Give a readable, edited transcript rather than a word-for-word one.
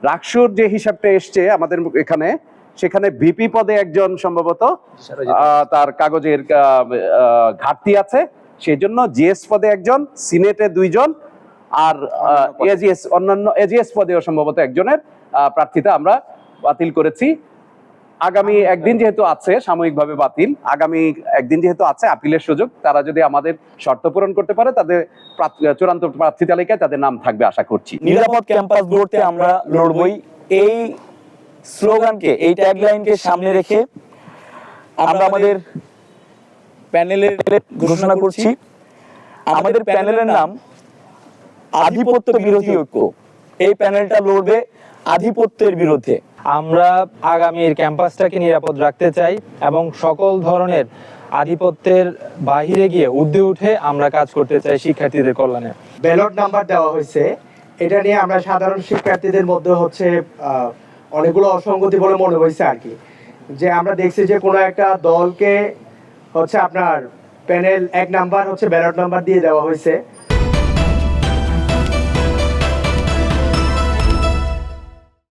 রাকসুর যে হিসাবটা এসছে আমাদের এখানে, সেখানে ভিপি পদে একজন সম্ভবত তার কাগজের ঘাটতি আছে, সেই জন্য জিএস পদে একজন, সিনেটে 2 জন, আর এজিএস অন্যান্য এজিএস পদেও সম্ভবত একজনের প্রার্থিতা আমরা বাতিল করেছি। আগামী একদিন যেহেতু আছে, সাময়িকভাবে বাতিল, আগামী একদিন যেহেতু আছে আপিলের সুযোগ, তারা যদি আমাদের শর্ত পূরণ করতে পারে তাদের চূড়ান্ত প্রার্থী তালিকায় তাদের নাম থাকবে আশা করছি। নিরাপদ ক্যাম্পাস গড়তে আমরা লড়বই, এই স্লোগানকে, এই ট্যাগলাইনকে সামনে রেখে আমরা আমাদের প্যানেলের ঘোষণা করছি। আমাদের প্যানেলের নাম আধিপত্য বিরোধী ঐক্য। এই প্যানেলটা লড়বে আধিপত্যের বিরুদ্ধে। আমরা আগামীর ক্যাম্পাসটাকে নিরাপদ রাখতে চাই এবং সকল ধরনের আধিপত্যের বাহিরে গিয়ে ঊর্ধ্বে উঠে আমরা কাজ করতে চাই শিক্ষার্থীদের কল্যাণে। ব্যালট নাম্বার দেওয়া হয়েছে, এটা নিয়ে আমরা সাধারণ শিক্ষার্থীদের মধ্যে হচ্ছে অনেকগুলো অসঙ্গতি বলে মনে হয়েছে আর কি। যে আমরা দেখছি যে কোনো একটা দলকে হচ্ছে আপনার প্যানেল 1 নাম্বার হচ্ছে ব্যালট নাম্বার দিয়ে দেওয়া হয়েছে,